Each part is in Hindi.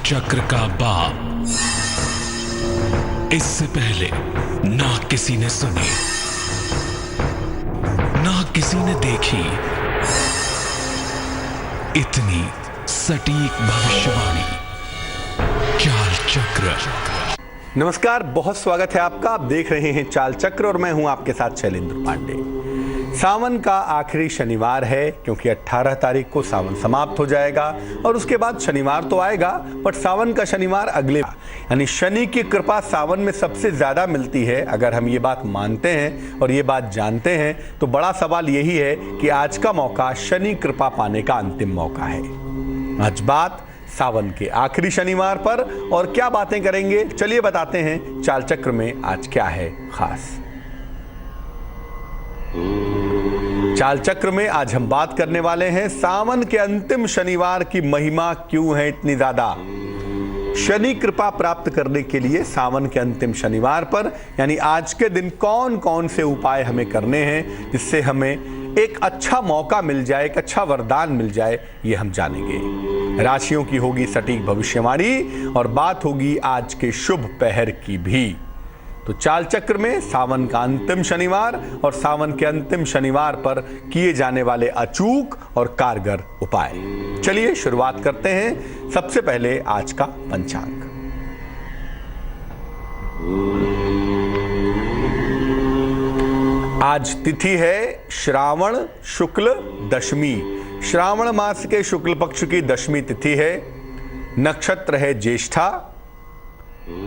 चक्र का बाप इससे पहले ना किसी ने सुनी, ना किसी ने देखी इतनी सटीक भविष्यवाणी। चाल चक्र। नमस्कार, बहुत स्वागत है आपका। आप देख रहे हैं चाल चक्र और मैं हूं आपके साथ शैलेंद्र पांडे। सावन का आखिरी शनिवार है, क्योंकि 18 तारीख को सावन समाप्त हो जाएगा और उसके बाद शनिवार तो आएगा, बट सावन का शनिवार अगले, यानी शनि की कृपा सावन में सबसे ज्यादा मिलती है। अगर हम ये बात मानते हैं और ये बात जानते हैं तो बड़ा सवाल यही है कि आज का मौका शनि कृपा पाने का अंतिम मौका है। आज बात सावन के आखिरी शनिवार पर, और क्या बातें करेंगे चलिए बताते हैं चाल चक्र में आज क्या है खास। चाल चक्र में आज हम बात करने वाले हैं सावन के अंतिम शनिवार की महिमा क्यों है इतनी ज्यादा। शनि कृपा प्राप्त करने के लिए सावन के अंतिम शनिवार पर, यानी आज के दिन कौन कौन से उपाय हमें करने हैं जिससे हमें एक अच्छा मौका मिल जाए, एक अच्छा वरदान मिल जाए, ये हम जानेंगे। राशियों की होगी सटीक भविष्यवाणी और बात होगी आज के शुभ पहर की भी। तो चाल चक्र में सावन का अंतिम शनिवार और सावन के अंतिम शनिवार पर किए जाने वाले अचूक और कारगर उपाय। चलिए शुरुआत करते हैं। सबसे पहले आज का पंचांग। आज तिथि है श्रावण शुक्ल दशमी। श्रावण मास के शुक्ल पक्ष की दशमी तिथि है। नक्षत्र है ज्येष्ठा।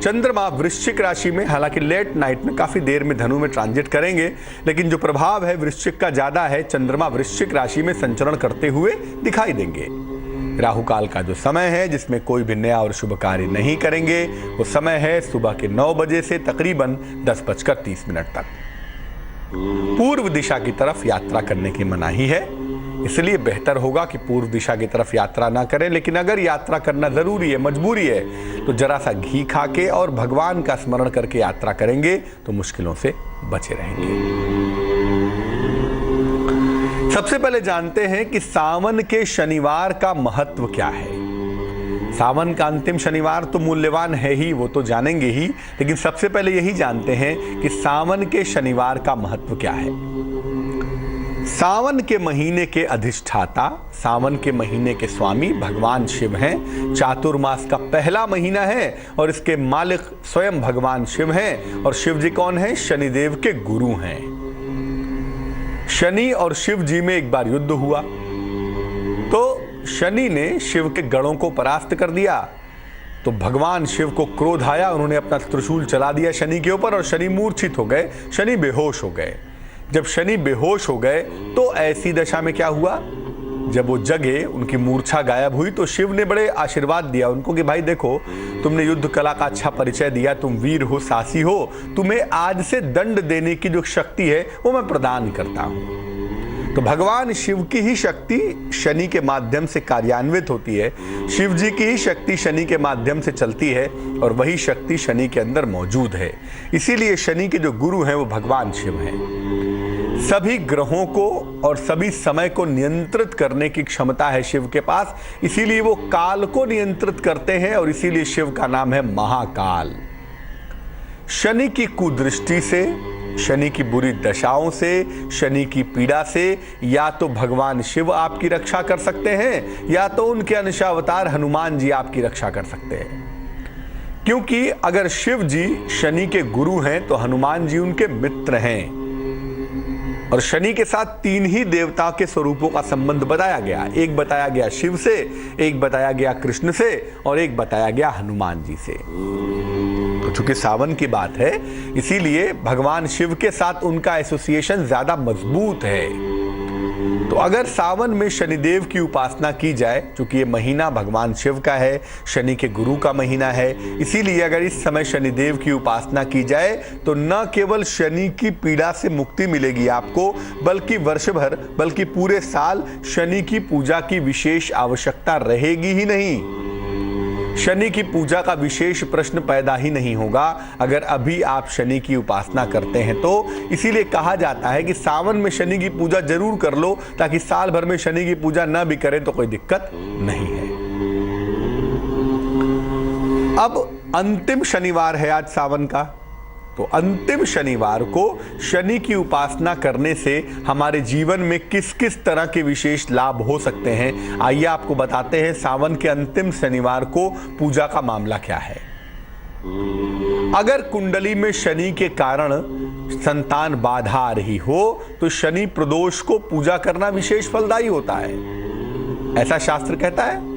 चंद्रमा वृश्चिक राशि में, हालांकि लेट नाइट में काफी देर में धनु में ट्रांजिट करेंगे, लेकिन जो प्रभाव है वृश्चिक का ज्यादा है। चंद्रमा वृश्चिक राशि में संचरण करते हुए दिखाई देंगे। राहु काल का जो समय है जिसमें कोई भी नया और शुभ कार्य नहीं करेंगे, वो समय है सुबह के 9 बजे से तकरीबन 10:30 तक। पूर्व दिशा की तरफ यात्रा करने की मनाही है, इसलिए बेहतर होगा कि पूर्व दिशा की तरफ यात्रा ना करें। लेकिन अगर यात्रा करना जरूरी है, मजबूरी है, तो जरा सा घी खा के और भगवान का स्मरण करके यात्रा करेंगे तो मुश्किलों से बचे रहेंगे। सबसे पहले जानते हैं कि सावन के शनिवार का महत्व क्या है। सावन का अंतिम शनिवार तो मूल्यवान है ही, वो तो जानेंगे ही, लेकिन सबसे पहले यही जानते हैं कि सावन के शनिवार का महत्व क्या है। सावन के महीने के अधिष्ठाता, सावन के महीने के स्वामी भगवान शिव हैं। चातुर्मास का पहला महीना है और इसके मालिक स्वयं भगवान शिव हैं। और शिव जी कौन हैं? शनिदेव के गुरु हैं। शनि और शिव जी में एक बार युद्ध हुआ तो शनि ने शिव के गणों को परास्त कर दिया। तो भगवान शिव को क्रोध आया, उन्होंने अपना त्रिशूल चला दिया शनि के ऊपर और शनि मूर्छित हो गए, शनि बेहोश हो गए। जब शनि बेहोश हो गए तो ऐसी दशा में क्या हुआ, जब वो जगे, उनकी मूर्छा गायब हुई, तो शिव ने बड़े आशीर्वाद दिया उनको कि भाई देखो, तुमने युद्ध कला का अच्छा परिचय दिया, तुम वीर हो, साहसी हो, तुम्हें आज से दंड देने की जो शक्ति है वो मैं प्रदान करता हूं। तो भगवान शिव की ही शक्ति शनि के माध्यम से कार्यान्वित होती है। शिव जी की ही शक्ति शनि के माध्यम से चलती है और वही शक्ति शनि के अंदर मौजूद है। इसीलिए शनि के जो गुरु हैं वो भगवान शिव हैं। सभी ग्रहों को और सभी समय को नियंत्रित करने की क्षमता है शिव के पास, इसीलिए वो काल को नियंत्रित करते हैं और इसीलिए शिव का नाम है महाकाल। शनि की कुदृष्टि से, शनि की बुरी दशाओं से, शनि की पीड़ा से या तो भगवान शिव आपकी रक्षा कर सकते हैं या तो उनके अंशावतार हनुमान जी आपकी रक्षा कर सकते हैं। क्योंकि अगर शिव जी शनि के गुरु हैं तो हनुमान जी उनके मित्र हैं। और शनि के साथ 3 ही देवताओं के स्वरूपों का संबंध बताया गया। एक बताया गया शिव से, एक बताया गया कृष्ण से और एक बताया गया हनुमान जी से। तो चूंकि सावन की बात है इसीलिए भगवान शिव के साथ उनका एसोसिएशन ज्यादा मजबूत है। तो अगर सावन में शनिदेव की उपासना की जाए, चूंकि ये महीना भगवान शिव का है, शनि के गुरु का महीना है, इसीलिए अगर इस समय शनिदेव की उपासना की जाए तो न केवल शनि की पीड़ा से मुक्ति मिलेगी आपको, बल्कि वर्ष भर, बल्कि पूरे साल शनि की पूजा की विशेष आवश्यकता रहेगी ही नहीं। शनि की पूजा का विशेष प्रश्न पैदा ही नहीं होगा अगर अभी आप शनि की उपासना करते हैं तो। इसीलिए कहा जाता है कि सावन में शनि की पूजा जरूर कर लो, ताकि साल भर में शनि की पूजा न भी करें तो कोई दिक्कत नहीं है। अब अंतिम शनिवार है आज सावन का, तो अंतिम शनिवार को शनि की उपासना करने से हमारे जीवन में किस किस तरह के विशेष लाभ हो सकते हैं, आइए आपको बताते हैं सावन के अंतिम शनिवार को पूजा का मामला क्या है। अगर कुंडली में शनि के कारण संतान बाधा आ रही हो तो शनि प्रदोष को पूजा करना विशेष फलदायी होता है, ऐसा शास्त्र कहता है।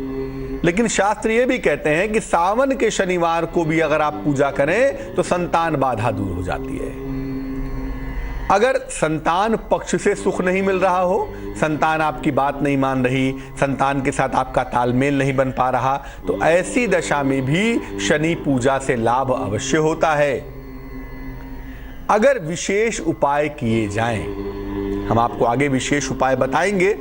लेकिन शास्त्र ये भी कहते हैं कि सावन के शनिवार को भी अगर आप पूजा करें तो संतान बाधा दूर हो जाती है। अगर संतान पक्ष से सुख नहीं मिल रहा हो, संतान आपकी बात नहीं मान रही, संतान के साथ आपका तालमेल नहीं बन पा रहा, तो ऐसी दशा में भी शनि पूजा से लाभ अवश्य होता है। अगर विशेष उपाय किए जाएं, हम आपको आगे विशेष उपाय बताएंगे,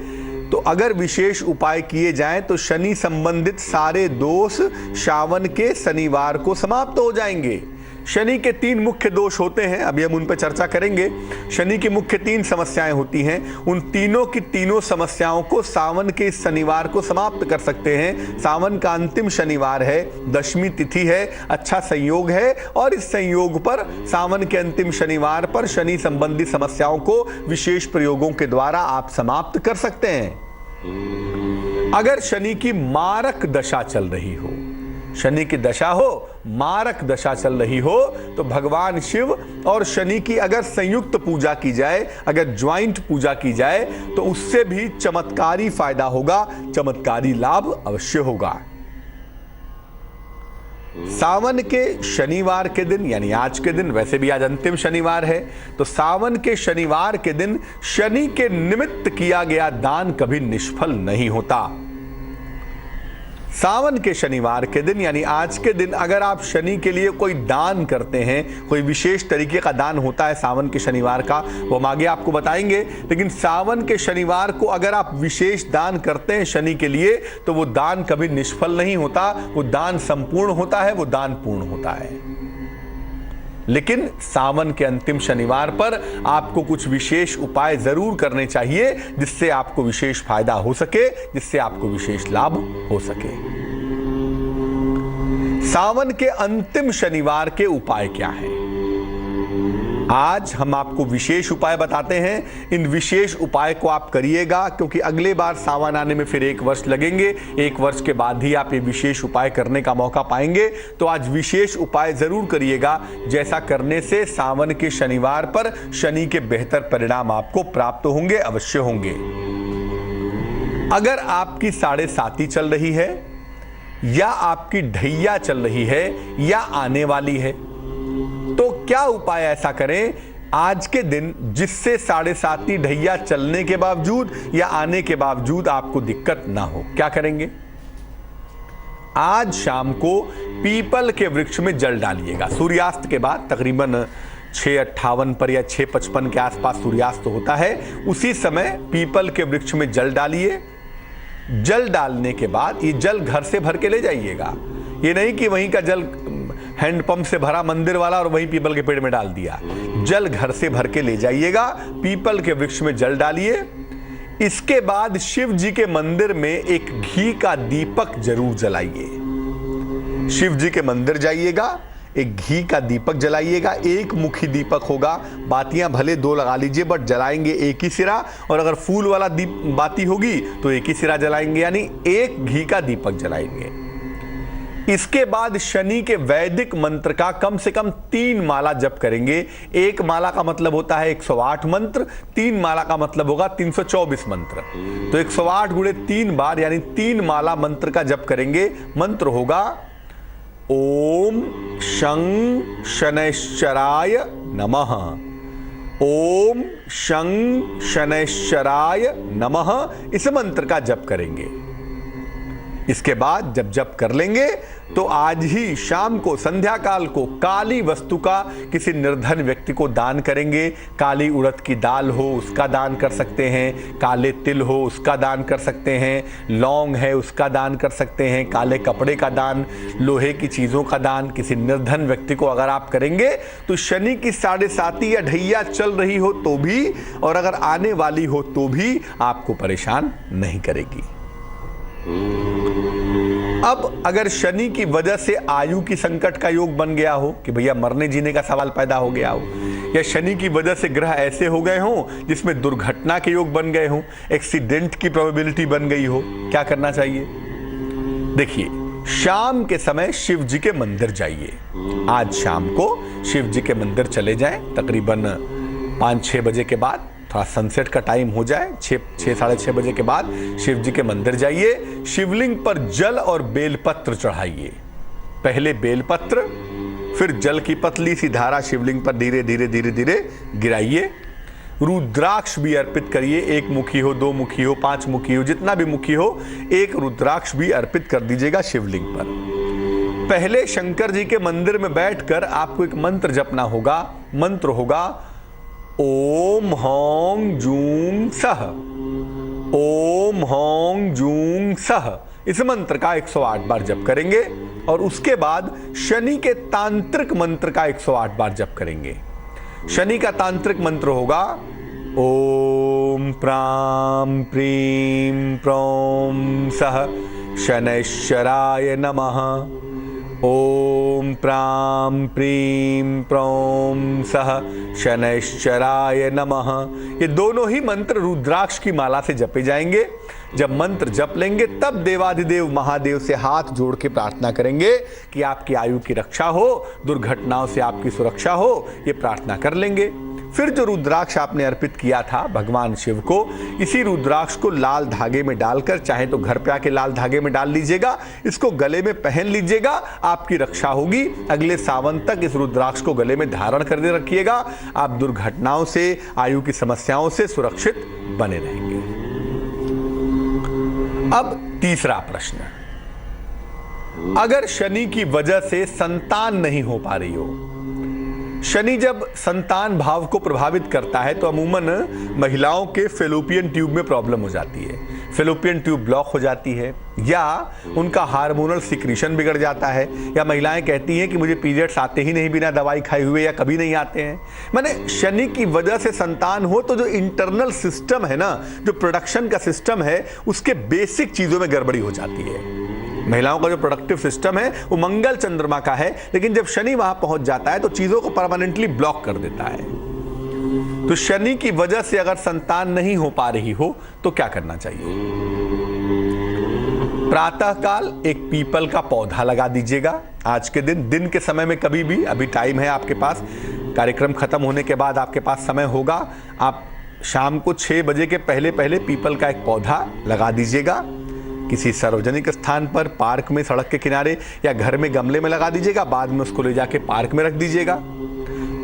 तो अगर विशेष उपाय किए जाएं तो शनि संबंधित सारे दोष श्रावण के शनिवार को समाप्त हो जाएंगे। शनि के 3 मुख्य दोष होते हैं, अभी हम उन पर चर्चा करेंगे। शनि की मुख्य 3 समस्याएं होती हैं, उन तीनों की तीनों समस्याओं को सावन के इस शनिवार को समाप्त कर सकते हैं। सावन का अंतिम शनिवार है, 10वीं तिथि है, अच्छा संयोग है, और इस संयोग पर सावन के अंतिम शनिवार पर शनि संबंधी समस्याओं को विशेष प्रयोगों के द्वारा आप समाप्त कर सकते हैं। अगर शनि की मारक दशा चल रही हो, शनि की दशा हो, मारक दशा चल रही हो, तो भगवान शिव और शनि की अगर संयुक्त पूजा की जाए, अगर ज्वाइंट पूजा की जाए, तो उससे भी चमत्कारी फायदा होगा, चमत्कारी लाभ अवश्य होगा। सावन के शनिवार के दिन, यानी आज के दिन, वैसे भी आज अंतिम शनिवार है, तो सावन के शनिवार के दिन शनि के निमित्त किया गया दान कभी निष्फल नहीं होता। सावन के शनिवार के दिन यानी आज के दिन अगर आप शनि के लिए कोई दान करते हैं, कोई विशेष तरीके का दान होता है सावन के शनिवार का, वो हम आगे आपको बताएंगे, लेकिन सावन के शनिवार को अगर आप विशेष दान करते हैं शनि के लिए, तो वो दान कभी निष्फल नहीं होता, वो दान संपूर्ण होता है, वो दान पूर्ण होता है। लेकिन सावन के अंतिम शनिवार पर आपको कुछ विशेष उपाय जरूर करने चाहिए, जिससे आपको विशेष फायदा हो सके, जिससे आपको विशेष लाभ हो सके। सावन के अंतिम शनिवार के उपाय क्या हैं? आज हम आपको विशेष उपाय बताते हैं। इन विशेष उपाय को आप करिएगा, क्योंकि अगले बार सावन आने में फिर 1 वर्ष लगेंगे, 1 वर्ष के बाद ही आप ये विशेष उपाय करने का मौका पाएंगे। तो आज विशेष उपाय जरूर करिएगा, जैसा करने से सावन के शनिवार पर शनि के बेहतर परिणाम आपको प्राप्त होंगे, अवश्य होंगे। अगर आपकी 7.5 चल रही है, या आपकी ढैया चल रही है, या आने वाली है, तो क्या उपाय ऐसा करें आज के दिन जिससे 7.5 ढैया चलने के बावजूद या आने के बावजूद आपको दिक्कत ना हो? क्या करेंगे? आज शाम को पीपल के वृक्ष में जल डालिएगा। सूर्यास्त के बाद तकरीबन 6:58 पर या 6:55 के आसपास सूर्यास्त होता है, उसी समय पीपल के वृक्ष में जल डालिए। जल डालने के बाद ये जल घर से भर के ले जाइएगा। ये नहीं कि वहीं का जल हैंडपंप से भरा मंदिर वाला और वहीं पीपल के पेड़ में डाल दिया। जल घर से भर के ले जाइएगा, पीपल के वृक्ष में जल डालिए। इसके बाद शिव जी के मंदिर में एक घी का दीपक जरूर जलाइए। शिव जी के मंदिर जाइएगा, एक घी का दीपक जलाइएगा। एक मुखी दीपक होगा, बातियां भले 2 लगा लीजिए, बट जलाएंगे एक ही सिरा, और अगर फूल वाला बाती होगी तो एक ही सिरा जलाएंगे, यानी एक घी का दीपक जलाएंगे। इसके बाद शनि के वैदिक मंत्र का कम से कम 3 माला जप करेंगे। 1 माला का मतलब होता है 108 मंत्र, 3 माला का मतलब होगा 324 मंत्र। तो 108 गुणे 3 बार यानी 3 माला मंत्र का जप करेंगे। मंत्र होगा ओम शं शनैश्चराय नमः, ओम शं शनैश्चराय नमः, इस मंत्र का जप करेंगे। इसके बाद जब जप कर लेंगे तो आज ही शाम को, संध्या काल को, काली वस्तु का किसी निर्धन व्यक्ति को दान करेंगे। काली उड़द की दाल हो उसका दान कर सकते हैं, काले तिल हो उसका दान कर सकते हैं, लौंग है उसका दान कर सकते हैं, काले कपड़े का दान, लोहे की चीज़ों का दान किसी निर्धन व्यक्ति को अगर आप करेंगे तो शनि की 7.5 या ढैया चल रही हो तो भी, और अगर आने वाली हो तो भी आपको परेशान नहीं करेगी। अब अगर शनि की वजह से आयु की संकट का योग बन गया हो कि भैया मरने जीने का सवाल पैदा हो गया हो, या शनि की वजह से ग्रह ऐसे हो गए हों जिसमें दुर्घटना के योग बन गए हों, एक्सीडेंट की प्रोबेबिलिटी बन गई हो, क्या करना चाहिए? देखिए, शाम के समय शिव जी के मंदिर जाइए। आज शाम को शिव जी के मंदिर चले जाएं, तकरीबन 5-6 बजे के बाद, थोड़ा सनसेट का टाइम हो जाए, 6-6:30 बजे के बाद शिव जी के मंदिर जाइए। शिवलिंग पर जल और बेलपत्र चढ़ाइए। पहले बेलपत्र, फिर जल की पतली सी धारा शिवलिंग पर धीरे धीरे धीरे धीरे गिराइए। रुद्राक्ष भी अर्पित करिए। 1 मुखी हो, 2 मुखी हो, 5 मुखी हो, जितना भी मुखी हो, 1 रुद्राक्ष भी अर्पित कर दीजिएगा शिवलिंग पर। पहले शंकर जी के मंदिर में बैठकर आपको एक मंत्र जपना होगा। मंत्र होगा ओम हौं जूं सह, ओम हौं जूं सह। इस मंत्र का 108 बार जप करेंगे और उसके बाद शनि के तांत्रिक मंत्र का 108 बार जप करेंगे। शनि का तांत्रिक मंत्र होगा ओम प्रां प्रीं प्रौं सह शनैश्चराय नमः, ओम प्रां प्रीं प्रौं सह शनैश्चराय नमः। ये दोनों ही मंत्र रुद्राक्ष की माला से जपे जाएंगे। जब मंत्र जप लेंगे तब देवाधिदेव महादेव से हाथ जोड़ के प्रार्थना करेंगे कि आपकी आयु की रक्षा हो, दुर्घटनाओं से आपकी सुरक्षा हो, ये प्रार्थना कर लेंगे। फिर जो रुद्राक्ष आपने अर्पित किया था भगवान शिव को, इसी रुद्राक्ष को लाल धागे में डालकर, चाहे तो घर पे आके लाल धागे में डाल लीजिएगा, इसको गले में पहन लीजिएगा, आपकी रक्षा होगी। अगले सावन तक इस रुद्राक्ष को गले में धारण करके रखिएगा। आप दुर्घटनाओं से, आयु की समस्याओं से सुरक्षित बने रहेंगे। अब तीसरा प्रश्न, अगर शनि की वजह से संतान नहीं हो पा रही हो। शनि जब संतान भाव को प्रभावित करता है तो अमूमन महिलाओं के फेलोपियन ट्यूब में प्रॉब्लम हो जाती है, फेलोपियन ट्यूब ब्लॉक हो जाती है, या उनका हार्मोनल सिक्रीशन बिगड़ जाता है, या महिलाएं कहती हैं कि मुझे पीरियड्स आते ही नहीं बिना दवाई खाए हुए, या कभी नहीं आते हैं। माने शनि की वजह से संतान हो तो जो इंटरनल सिस्टम है ना, जो प्रोडक्शन का सिस्टम है, उसके बेसिक चीजों में गड़बड़ी हो जाती है। महिलाओं का जो प्रोडक्टिव सिस्टम है वो मंगल चंद्रमा का है, लेकिन जब शनि वहां पहुंच जाता है तो चीजों को परमानेंटली ब्लॉक कर देता है। तो शनि की वजह से अगर संतान नहीं हो पा रही हो तो क्या करना चाहिए? प्रातःकाल एक पीपल का पौधा लगा दीजिएगा। आज के दिन के समय में कभी भी, अभी टाइम है आपके पास, कार्यक्रम खत्म होने के बाद आपके पास समय होगा, आप शाम को 6 बजे के पहले पहले पीपल का एक पौधा लगा दीजिएगा। किसी सार्वजनिक स्थान पर, पार्क में, सड़क के किनारे, या घर में गमले में लगा दीजिएगा। बाद में उसको ले जाके पार्क में रख दीजिएगा।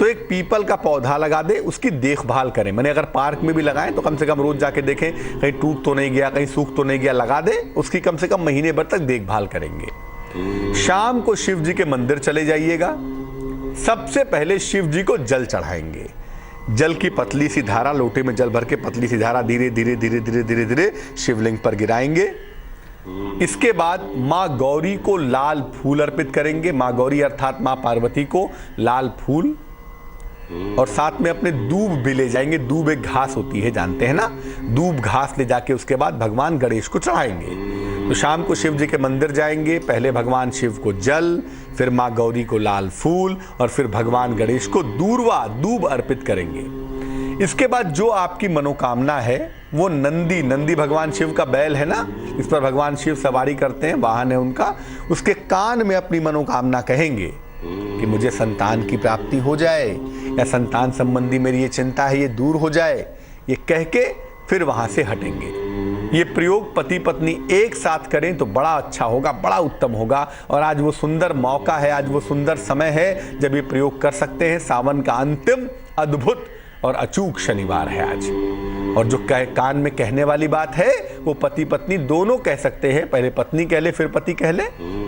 तो एक पीपल का पौधा लगा दे, उसकी देखभाल करें। मैंने अगर पार्क में भी लगाएं तो कम से कम रोज जाके देखें कहीं टूट तो नहीं गया, कहीं सूख तो नहीं गया, लगा दे। उसकी कम से कम महीने भर तक देखभाल करेंगे। शाम को शिव जी के मंदिर चले जाइएगा। सबसे पहले शिव जी को जल चढ़ाएंगे। जल की पतली सी धारा, लोटे में जल भर के पतली सी धारा धीरे धीरे धीरे धीरे धीरे धीरे शिवलिंग पर गिराएंगे। इसके बाद माँ गौरी को लाल फूल अर्पित करेंगे। माँ गौरी अर्थात माँ पार्वती को लाल फूल, और साथ में अपने दूब भी ले जाएंगे। दूब एक घास होती है, जानते हैं ना, दूब घास ले जाके उसके बाद भगवान गणेश को चढ़ाएंगे। तो शाम को शिव जी के मंदिर जाएंगे। पहले भगवान शिव को जल, फिर माँ गौरी को लाल फूल, और फिर भगवान गणेश को दूब अर्पित करेंगे। इसके बाद जो आपकी मनोकामना है वो नंदी भगवान शिव का बैल है ना, इस पर भगवान शिव सवारी करते हैं, वाहन है उनका, उसके कान में अपनी मनोकामना कहेंगे कि मुझे संतान की प्राप्ति हो जाए, या संतान संबंधी मेरी ये चिंता है ये दूर हो जाए। ये कह के फिर वहां से हटेंगे। ये प्रयोग पति पत्नी एक साथ करें तो बड़ा अच्छा होगा, बड़ा उत्तम होगा। और आज वो सुंदर मौका है, आज वो सुंदर समय है जब ये प्रयोग कर सकते हैं। सावन का अंतिम अद्भुत और अचूक शनिवार है आज। और जो कान में कहने वाली बात है वो पति पत्नी दोनों कह सकते हैं। पहले पत्नी कह ले फिर पति कह ले,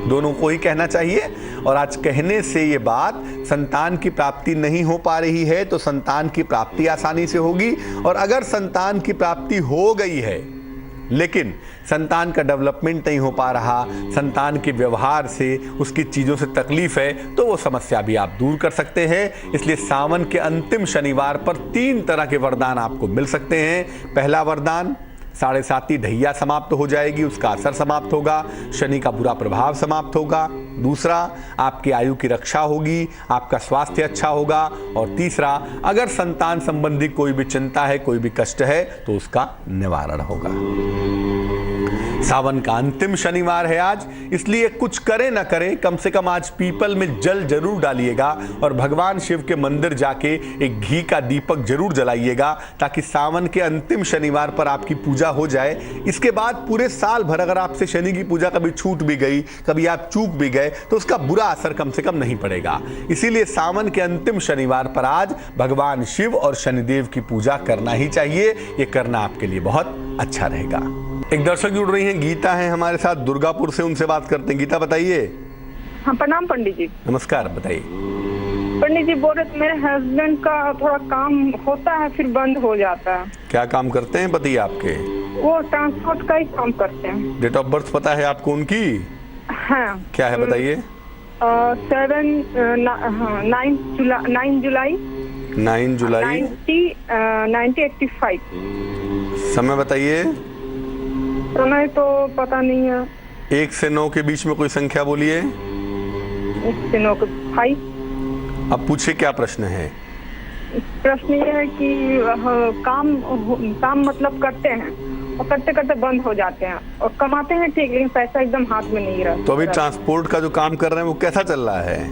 दोनों को ही कहना चाहिए। और आज कहने से ये बात, संतान की प्राप्ति नहीं हो पा रही है तो संतान की प्राप्ति आसानी से होगी। और अगर संतान की प्राप्ति हो गई है लेकिन संतान का डेवलपमेंट नहीं हो पा रहा, संतान के व्यवहार से, उसकी चीज़ों से तकलीफ है, तो वो समस्या भी आप दूर कर सकते हैं। इसलिए सावन के अंतिम शनिवार पर 3 तरह के वरदान आपको मिल सकते हैं। पहला वरदान, साढ़े ढैया समाप्त हो जाएगी, उसका असर समाप्त होगा, शनि का बुरा प्रभाव समाप्त होगा। दूसरा, आपकी आयु की रक्षा होगी, आपका स्वास्थ्य अच्छा होगा। और तीसरा, अगर संतान संबंधी कोई भी चिंता है, कोई भी कष्ट है, तो उसका निवारण होगा। सावन का अंतिम शनिवार है आज, इसलिए कुछ करें ना करें, कम से कम आज पीपल में जल जरूर डालिएगा और भगवान शिव के मंदिर जाके एक घी का दीपक जरूर जलाइएगा, ताकि सावन के अंतिम शनिवार पर आपकी पूजा हो जाए। इसके बाद पूरे साल भर अगर आपसे शनि की पूजा कभी छूट भी गई, कभी आप चूक भी गए, तो उसका बुरा असर कम से कम नहीं पड़ेगा। इसीलिए सावन के अंतिम शनिवार पर आज भगवान शिव और शनिदेव की पूजा करना ही चाहिए। ये करना आपके लिए बहुत अच्छा रहेगा। एक दर्शक जुड़ रही हैं, गीता हैं हमारे साथ दुर्गापुर से, उनसे बात करते हैं। गीता बताइए। हाँ, प्रणाम पंडित जी। नमस्कार, बताइए। पंडित जी बोल रहे मेरे हस्बैंड का थोड़ा काम होता है फिर बंद हो जाता है। क्या काम करते हैं पति आपके? वो ट्रांसपोर्ट का ही काम करते हैं। डेट ऑफ बर्थ पता है आपको उनकी? हाँ। क्या है बताइए। 9 जुलाई 1985। समय बताइए। समय तो पता नहीं है। 1 से 9 के बीच में कोई संख्या बोलिए। 1 से 9 के 5। अब पूछिए क्या प्रश्न है। प्रश्न ये है कि काम मतलब करते हैं और करते करते बंद हो जाते हैं और कमाते हैं ठीक, लेकिन पैसा एकदम हाथ में नहीं रहता। तो अभी ट्रांसपोर्ट का जो काम कर रहे हैं वो कैसा चल रहा है?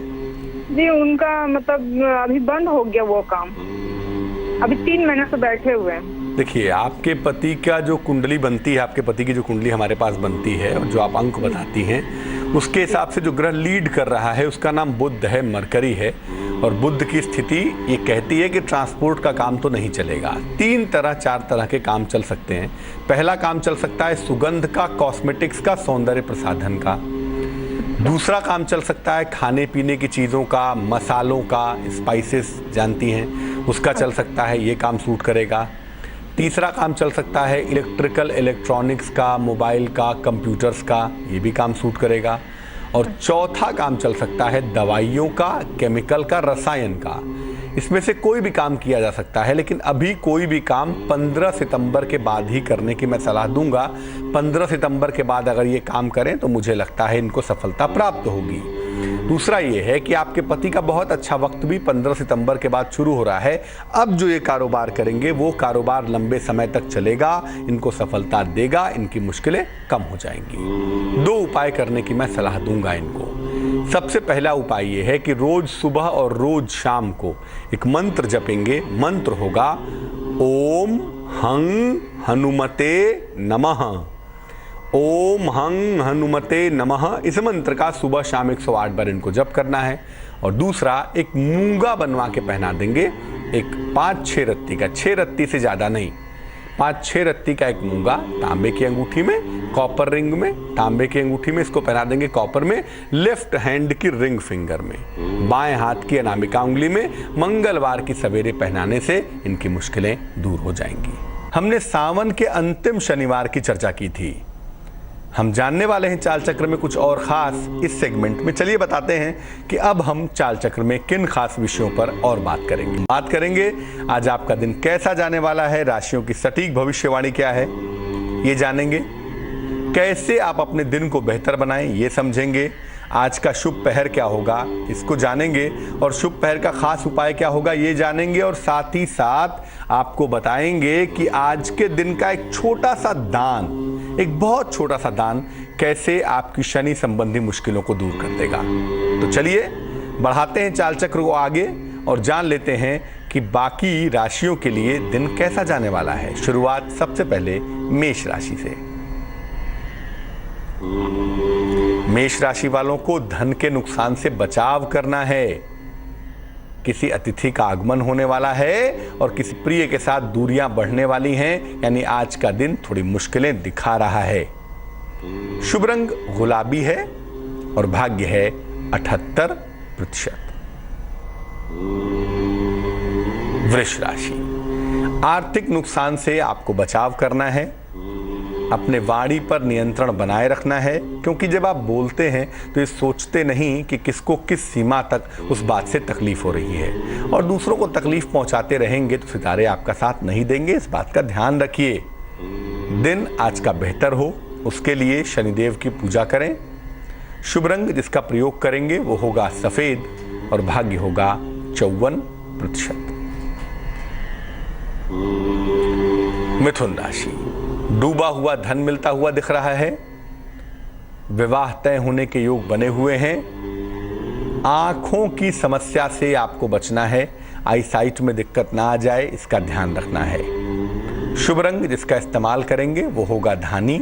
जी उनका मतलब अभी बंद हो गया वो काम, अभी 3 महीने से बैठे हुए हैं। देखिए, आपके पति का जो कुंडली बनती है, आपके पति की जो कुंडली हमारे पास बनती है और जो आप अंक बताती हैं, उसके हिसाब से जो ग्रह लीड कर रहा है उसका नाम बुध है, मरकरी है। और बुध की स्थिति ये कहती है कि ट्रांसपोर्ट का काम तो नहीं चलेगा। 4 तरह के काम चल सकते हैं। पहला काम चल सकता है सुगंध का, कॉस्मेटिक्स का, सौंदर्य प्रसाधन का। दूसरा काम चल सकता है खाने पीने की चीज़ों का, मसालों का, स्पाइसेस जानती हैं, उसका चल सकता है, ये काम सूट करेगा। तीसरा काम चल सकता है इलेक्ट्रिकल, इलेक्ट्रॉनिक्स का, मोबाइल का, कंप्यूटर्स का, ये भी काम सूट करेगा। और चौथा काम चल सकता है दवाइयों का, केमिकल का, रसायन का। इसमें से कोई भी काम किया जा सकता है, लेकिन अभी कोई भी काम 15 सितंबर के बाद ही करने की मैं सलाह दूंगा। 15 सितंबर के बाद अगर ये काम करें तो मुझे लगता है इनको सफलता प्राप्त होगी। दूसरा ये है कि आपके पति का बहुत अच्छा वक्त भी 15 सितंबर के बाद शुरू हो रहा है। अब जो ये कारोबार करेंगे वो कारोबार लंबे समय तक चलेगा, इनको सफलता देगा, इनकी मुश्किलें कम हो जाएंगी। 2 उपाय करने की मैं सलाह दूंगा इनको। सबसे पहला उपाय ये है कि रोज सुबह और रोज शाम को एक मंत्र जपेंगे। मंत्र होगा ओम हं हनुमते नमः। ओम हं हनुमते नमः। इस मंत्र का सुबह शाम 108 बार इनको जप करना है। और दूसरा, एक मूंगा बनवा के पहना देंगे, एक 5-6 रत्ती का, 6 रत्ती से ज़्यादा नहीं, 5-6 रत्ती का एक मूंगा तांबे की अंगूठी में, कॉपर रिंग में, तांबे की अंगूठी में इसको पहना देंगे, कॉपर में, लेफ्ट हैंड की रिंग फिंगर में, बाएं हाथ की अनामिका उंगली में। मंगलवार की सवेरे पहनाने से इनकी मुश्किलें दूर हो जाएंगी। हमने सावन के अंतिम शनिवार की चर्चा की थी। हम जानने वाले हैं चाल चक्र में कुछ और खास इस सेगमेंट में। चलिए बताते हैं कि अब हम चाल चक्र में किन खास विषयों पर और बात करेंगे। आज आपका दिन कैसा जाने वाला है, राशियों की सटीक भविष्यवाणी क्या है, ये जानेंगे। कैसे आप अपने दिन को बेहतर बनाएं, ये समझेंगे। आज का शुभ पहर क्या होगा, इसको जानेंगे। और शुभ पहर का खास उपाय क्या होगा, ये जानेंगे। और साथ ही साथ आपको बताएंगे कि आज के दिन का एक छोटा सा दान, एक बहुत छोटा सा दान कैसे आपकी शनि संबंधी मुश्किलों को दूर कर देगा। तो चलिए बढ़ाते हैं चाल चक्र को आगे और जान लेते हैं कि बाकी राशियों के लिए दिन कैसा जाने वाला है। शुरुआत सबसे पहले मेष राशि से। मेष राशि वालों को धन के नुकसान से बचाव करना है। किसी अतिथि का आगमन होने वाला है और किसी प्रिय के साथ दूरियां बढ़ने वाली हैं, यानी आज का दिन थोड़ी मुश्किलें दिखा रहा है। शुभ रंग गुलाबी है और भाग्य है 78%। वृष राशि, आर्थिक नुकसान से आपको बचाव करना है। अपने वाणी पर नियंत्रण बनाए रखना है, क्योंकि जब आप बोलते हैं तो ये सोचते नहीं कि किसको किस सीमा तक उस बात से तकलीफ हो रही है, और दूसरों को तकलीफ पहुंचाते रहेंगे तो सितारे आपका साथ नहीं देंगे। इस बात का ध्यान रखिए। दिन आज का बेहतर हो उसके लिए शनिदेव की पूजा करें। शुभ रंग जिसका प्रयोग करेंगे वो होगा सफेद और भाग्य होगा 54%। मिथुन राशि, डूबा हुआ धन मिलता हुआ दिख रहा है। विवाह तय होने के योग बने हुए हैं। आंखों की समस्या से आपको बचना है, आईसाइट में दिक्कत ना आ जाए इसका ध्यान रखना है। शुभ रंग जिसका इस्तेमाल करेंगे वो होगा धानी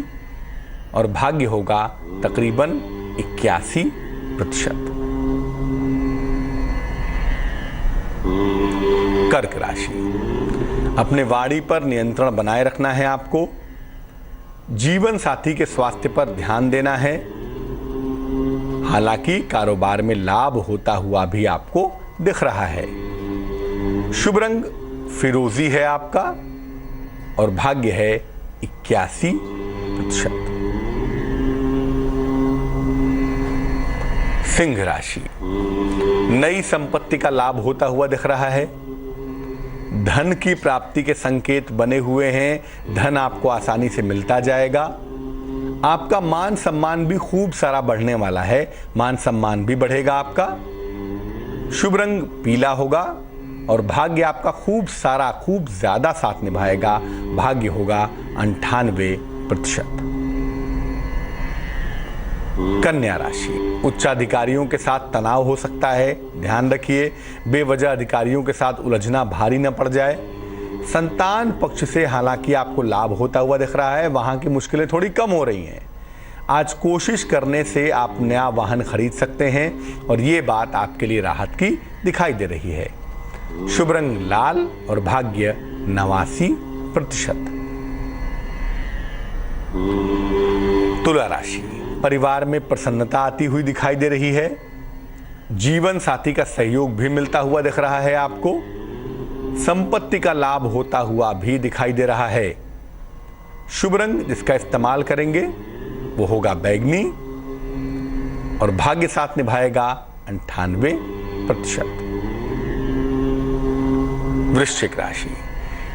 और भाग्य होगा तकरीबन 81%। कर्क राशि, अपने वाणी पर नियंत्रण बनाए रखना है आपको। जीवन साथी के स्वास्थ्य पर ध्यान देना है। हालांकि कारोबार में लाभ होता हुआ भी आपको दिख रहा है। शुभ रंग फिरोजी है आपका और भाग्य है 81%। सिंह राशि, नई संपत्ति का लाभ होता हुआ दिख रहा है। धन की प्राप्ति के संकेत बने हुए हैं। धन आपको आसानी से मिलता जाएगा। आपका मान सम्मान भी खूब सारा बढ़ने वाला है। मान सम्मान भी बढ़ेगा आपका। शुभ रंग पीला होगा और भाग्य आपका खूब ज्यादा साथ निभाएगा। भाग्य होगा 98%। कन्या राशि, उच्चाधिकारियों के साथ तनाव हो सकता है, ध्यान रखिए। बेवजह अधिकारियों के साथ उलझना भारी न पड़ जाए। संतान पक्ष से हालांकि आपको लाभ होता हुआ दिख रहा है, वहां की मुश्किलें थोड़ी कम हो रही हैं। आज कोशिश करने से आप नया वाहन खरीद सकते हैं और ये बात आपके लिए राहत की दिखाई दे रही है। शुभ रंग लाल और भाग्य 89%। तुला राशि, परिवार में प्रसन्नता आती हुई दिखाई दे रही है। जीवन साथी का सहयोग भी मिलता हुआ दिख रहा है आपको। संपत्ति का लाभ होता हुआ भी दिखाई दे रहा है। शुभ रंग जिसका इस्तेमाल करेंगे वो होगा बैगनी और भाग्य साथ निभाएगा 98%। वृश्चिक राशि,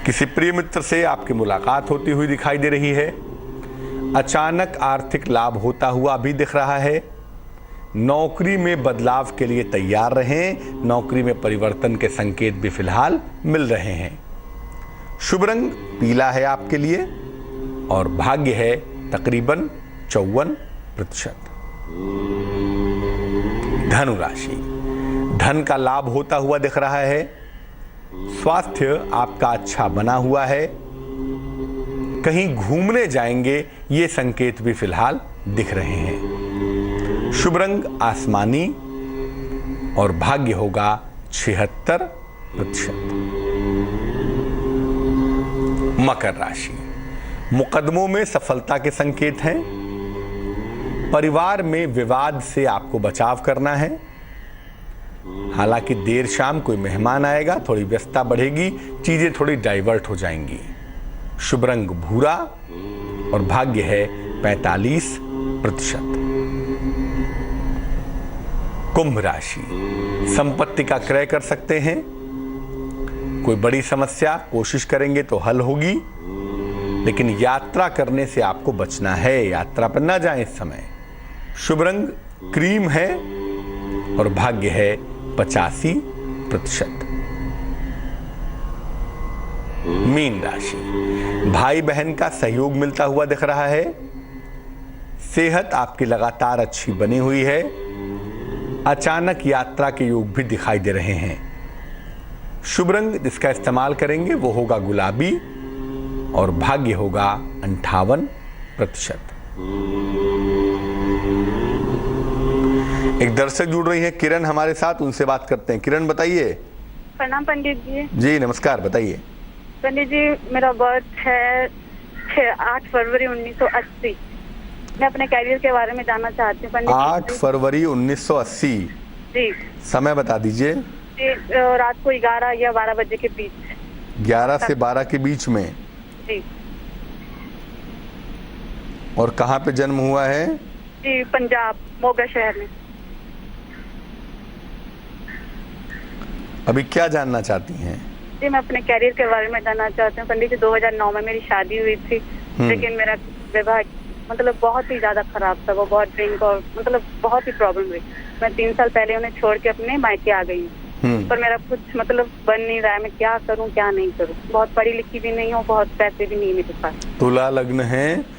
किसी प्रिय मित्र से आपकी मुलाकात होती हुई दिखाई दे रही है। अचानक आर्थिक लाभ होता हुआ भी दिख रहा है। नौकरी में बदलाव के लिए तैयार रहें। नौकरी में परिवर्तन के संकेत भी फिलहाल मिल रहे हैं। शुभ रंग पीला है आपके लिए और भाग्य है तकरीबन 54%। धनु राशि, धन का लाभ होता हुआ दिख रहा है। स्वास्थ्य आपका अच्छा बना हुआ है। कहीं घूमने जाएंगे ये संकेत भी फिलहाल दिख रहे हैं। शुभ रंग आसमानी और भाग्य होगा 76%। मकर राशि, मुकदमों में सफलता के संकेत हैं। परिवार में विवाद से आपको बचाव करना है। हालांकि देर शाम कोई मेहमान आएगा, थोड़ी व्यस्तता बढ़ेगी, चीजें थोड़ी डाइवर्ट हो जाएंगी। शुभ रंग भूरा और भाग्य है 45%। कुंभ राशि, संपत्ति का क्रय कर सकते हैं। कोई बड़ी समस्या कोशिश करेंगे तो हल होगी, लेकिन यात्रा करने से आपको बचना है। यात्रा पर ना जाएं इस समय। शुभ रंग क्रीम है और भाग्य है 85%। मीन राशि, भाई बहन का सहयोग मिलता हुआ दिख रहा है। सेहत आपकी लगातार अच्छी बनी हुई है। अचानक यात्रा के योग भी दिखाई दे रहे हैं। शुभ रंग जिसका इस्तेमाल करेंगे वो होगा गुलाबी और भाग्य होगा 58%। एक दर्शक जुड़ रही है किरण हमारे साथ, उनसे बात करते हैं। किरण बताइए। प्रणाम पंडित जी। जी नमस्कार, बताइए। पंडित जी, मेरा बर्थ है 8 फरवरी 1980। मैं अपने कैरियर के बारे में जानना चाहती हूँ पंडित जी। 8 फरवरी 1980। जी। समय बता दीजिए। रात को 11 या 12 बजे के बीच। 11 से 12 के बीच में। जी। और कहाँ पे जन्म हुआ है? जी, पंजाब, मोगा शहर में। अभी क्या जानना चाहती हैं? जी, मैं अपने कैरियर के बारे में जानना चाहती हूँ पंडित जी। 2009 में मेरी शादी हुई थी लेकिन मेरा विवाह मतलब बहुत ही ज्यादा खराब था। वो बहुत ड्रिंक और मतलब बहुत ही प्रॉब्लम हुई। मैं 3 साल पहले उन्हें छोड़ के अपने मायके आ गई हूँ, पर मेरा कुछ मतलब बन नहीं रहा है। मैं क्या करूँ क्या नहीं करूँ। बहुत पढ़ी लिखी भी नहीं हूँ, बहुत पैसे भी नहीं मेरे पास। तुला लग्न है,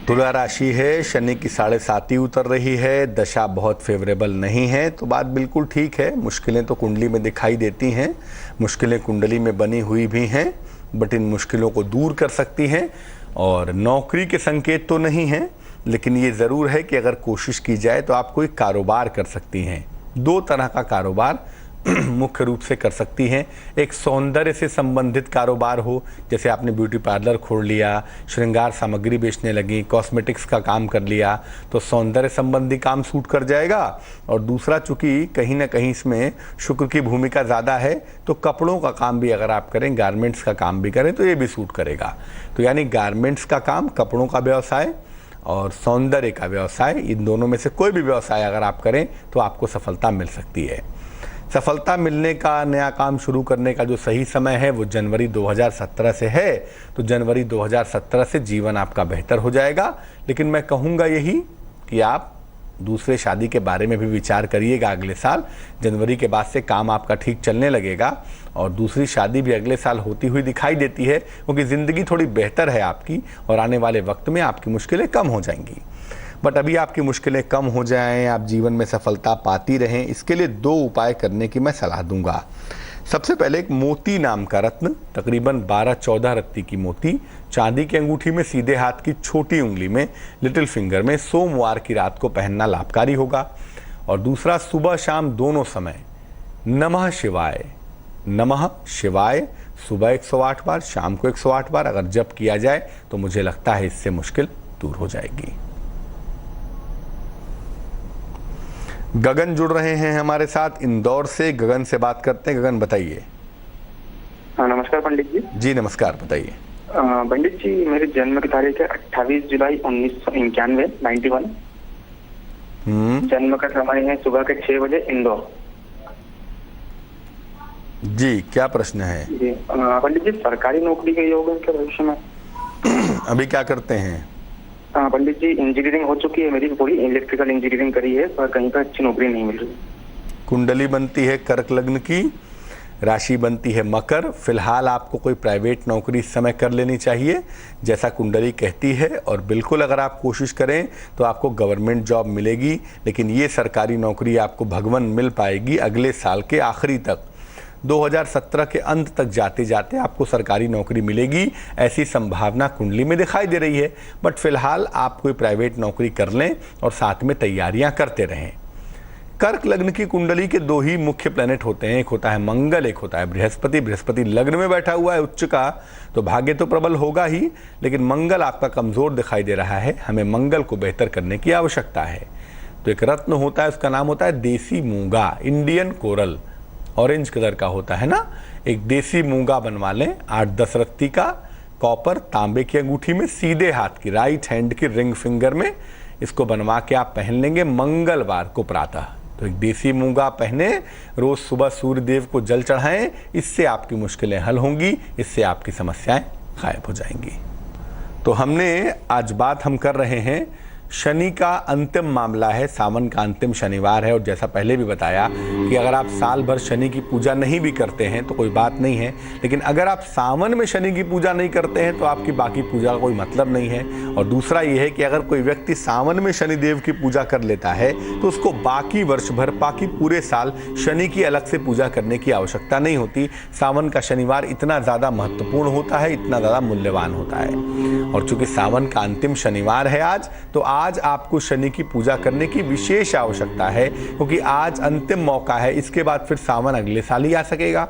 तुला राशि है, शनि की 7.5 उतर रही है, दशा बहुत फेवरेबल नहीं है। तो बात बिल्कुल ठीक है, मुश्किलें तो कुंडली में दिखाई देती हैं, मुश्किलें कुंडली में बनी हुई भी हैं, बट इन मुश्किलों को दूर कर सकती हैं। और नौकरी के संकेत तो नहीं हैं, लेकिन ये ज़रूर है कि अगर कोशिश की जाए तो आप कोई कारोबार कर सकती हैं। 2 तरह का कारोबार मुख्य रूप से कर सकती हैं। एक सौंदर्य से संबंधित कारोबार हो, जैसे आपने ब्यूटी पार्लर खोल लिया, श्रृंगार सामग्री बेचने लगी, कॉस्मेटिक्स का काम कर लिया, तो सौंदर्य संबंधी काम सूट कर जाएगा। और दूसरा, चूंकि कहीं ना कहीं इसमें शुक्र की भूमिका ज़्यादा है, तो कपड़ों का काम भी अगर आप करें, गारमेंट्स का काम भी करें, तो ये भी सूट करेगा। तो यानी गारमेंट्स का काम, कपड़ों का व्यवसाय और सौंदर्य का व्यवसाय, इन दोनों में से कोई भी व्यवसाय अगर आप करें तो आपको सफलता मिल सकती है। सफलता मिलने का, नया काम शुरू करने का जो सही समय है वो जनवरी 2017 से है। तो जनवरी 2017 से जीवन आपका बेहतर हो जाएगा। लेकिन मैं कहूँगा यही कि आप दूसरे शादी के बारे में भी विचार करिएगा। अगले साल जनवरी के बाद से काम आपका ठीक चलने लगेगा और दूसरी शादी भी अगले साल होती हुई दिखाई देती है, क्योंकि ज़िंदगी थोड़ी बेहतर है आपकी और आने वाले वक्त में आपकी मुश्किलें कम हो जाएंगी। बट अभी आपकी मुश्किलें कम हो जाएं, आप जीवन में सफलता पाती रहें, इसके लिए 2 उपाय करने की मैं सलाह दूंगा। सबसे पहले एक मोती नाम का रत्न, तकरीबन 12-14 रत्ती की मोती, चांदी की अंगूठी में सीधे हाथ की छोटी उंगली में, लिटिल फिंगर में, सोमवार की रात को पहनना लाभकारी होगा। और दूसरा, सुबह शाम दोनों समय नमः शिवाय, नमः शिवाय सुबह 108 बार, शाम को 108 बार अगर जप किया जाए तो मुझे लगता है इससे मुश्किल दूर हो जाएगी। गगन जुड़ रहे हैं हमारे साथ इंदौर से। गगन से बात करते हैं। गगन बताइए। नमस्कार पंडित जी। जी नमस्कार, बताइए। पंडित जी, मेरी जन्म की तारीख है 28 जुलाई 1991, 91। जन्म का समय है सुबह के 6 बजे, इंदौर। जी, क्या प्रश्न है? जी पंडित जी, सरकारी नौकरी के योग है क्या भविष्य में? अभी क्या करते हैं? पंडित जी, इंजीनियरिंग हो चुकी है मेरी पूरी, इलेक्ट्रिकल इंजीनियरिंग करी है, पर कहीं पर अच्छी नौकरी नहीं मिल रही। कुंडली बनती है कर्क लग्न की, राशि बनती है मकर। फिलहाल आपको कोई प्राइवेट नौकरी इस समय कर लेनी चाहिए जैसा कुंडली कहती है, और बिल्कुल अगर आप कोशिश करें तो आपको गवर्नमेंट जॉब मिलेगी। लेकिन ये सरकारी नौकरी आपको भगवान मिल पाएगी अगले साल के आखिरी तक। 2017 के अंत तक जाते जाते आपको सरकारी नौकरी मिलेगी, ऐसी संभावना कुंडली में दिखाई दे रही है। बट फिलहाल आप कोई प्राइवेट नौकरी कर लें और साथ में तैयारियां करते रहें। कर्क लग्न की कुंडली के 2 ही मुख्य प्लैनेट होते हैं, एक होता है मंगल, एक होता है बृहस्पति। बृहस्पति लग्न में बैठा हुआ है उच्च का, तो भाग्य तो प्रबल होगा ही, लेकिन मंगल आपका कमजोर दिखाई दे रहा है। हमें मंगल को बेहतर करने की आवश्यकता है। तो एक रत्न होता है, उसका नाम होता है देसी मूंगा, इंडियन कोरल, ऑरेंज कलर का होता है ना। एक देसी मूंगा बनवा लें 8-10 रत्ती का, कॉपर तांबे की अंगूठी में, सीधे हाथ की राइट हैंड की रिंग फिंगर में। इसको बनवा के आप पहन लेंगे मंगलवार को प्रातः। तो एक देसी मूंगा पहने, रोज सुबह सूर्य देव को जल चढ़ाएं, इससे आपकी मुश्किलें हल होंगी, इससे आपकी समस्याएं गायब हो जाएंगी। तो हमने आज बात हम कर रहे हैं शनि का अंतिम मामला है, सावन का अंतिम शनिवार है। और जैसा पहले भी बताया कि अगर आप साल भर शनि की पूजा नहीं भी करते हैं तो कोई बात नहीं है, लेकिन अगर आप सावन में शनि की पूजा नहीं करते हैं तो आपकी बाकी पूजा का कोई मतलब नहीं है। और दूसरा ये है कि अगर कोई व्यक्ति सावन में शनि देव की पूजा कर लेता है तो उसको बाकी वर्ष भर, बाकी पूरे साल शनि की अलग से पूजा करने की आवश्यकता नहीं होती। सावन का शनिवार इतना ज़्यादा महत्वपूर्ण होता है, इतना ज़्यादा मूल्यवान होता है। और चूंकि सावन का अंतिम शनिवार है आज, तो आज आपको शनि की पूजा करने की विशेष आवश्यकता है, क्योंकि आज अंतिम मौका है। इसके बाद फिर सावन अगले साल ही आ सकेगा।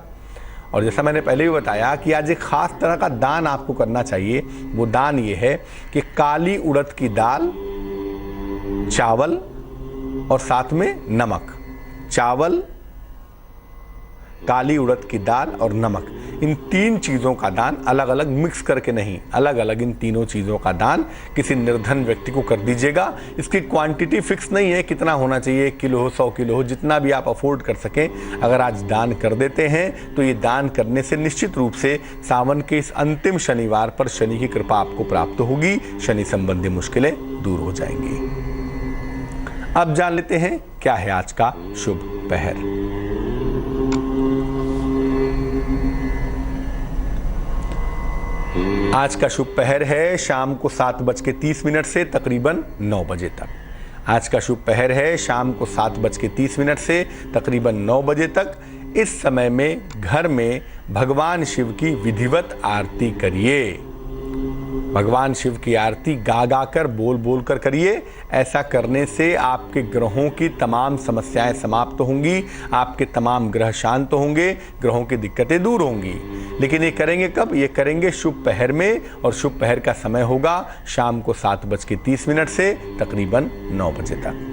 और जैसा मैंने पहले भी बताया कि आज एक खास तरह का दान आपको करना चाहिए। वो दान ये है कि काली उड़द की दाल, चावल और साथ में नमक, चावल, काली उड़द की दाल और नमक, इन 3 चीज़ों का दान अलग अलग मिक्स करके नहीं, अलग अलग इन तीनों चीज़ों का दान किसी निर्धन व्यक्ति को कर दीजिएगा। इसकी क्वांटिटी फिक्स नहीं है, कितना होना चाहिए, 1 किलो हो, 100 किलो हो, जितना भी आप अफोर्ड कर सकें। अगर आज दान कर देते हैं तो ये दान करने से निश्चित रूप से सावन के इस अंतिम शनिवार पर शनि की कृपा आपको प्राप्त होगी, शनि संबंधी मुश्किलें दूर हो जाएंगी। अब जान लेते हैं क्या है आज का शुभ पहर। आज का शुभ पहर है शाम को 7:30 से तकरीबन 9 बजे तक। आज का शुभ पहर है शाम को 7:30 से तकरीबन 9 बजे तक। इस समय में घर में भगवान शिव की विधिवत आरती करिए। भगवान शिव की आरती गा गा कर, बोल बोल कर करिए। ऐसा करने से आपके ग्रहों की तमाम समस्याएं समाप्त होंगी, आपके तमाम ग्रह शांत होंगे, ग्रहों की दिक्कतें दूर होंगी। लेकिन ये करेंगे कब? ये करेंगे शुभ पहर में, और शुभ पहर का समय होगा शाम को 7:30 से तकरीबन 9 बजे तक।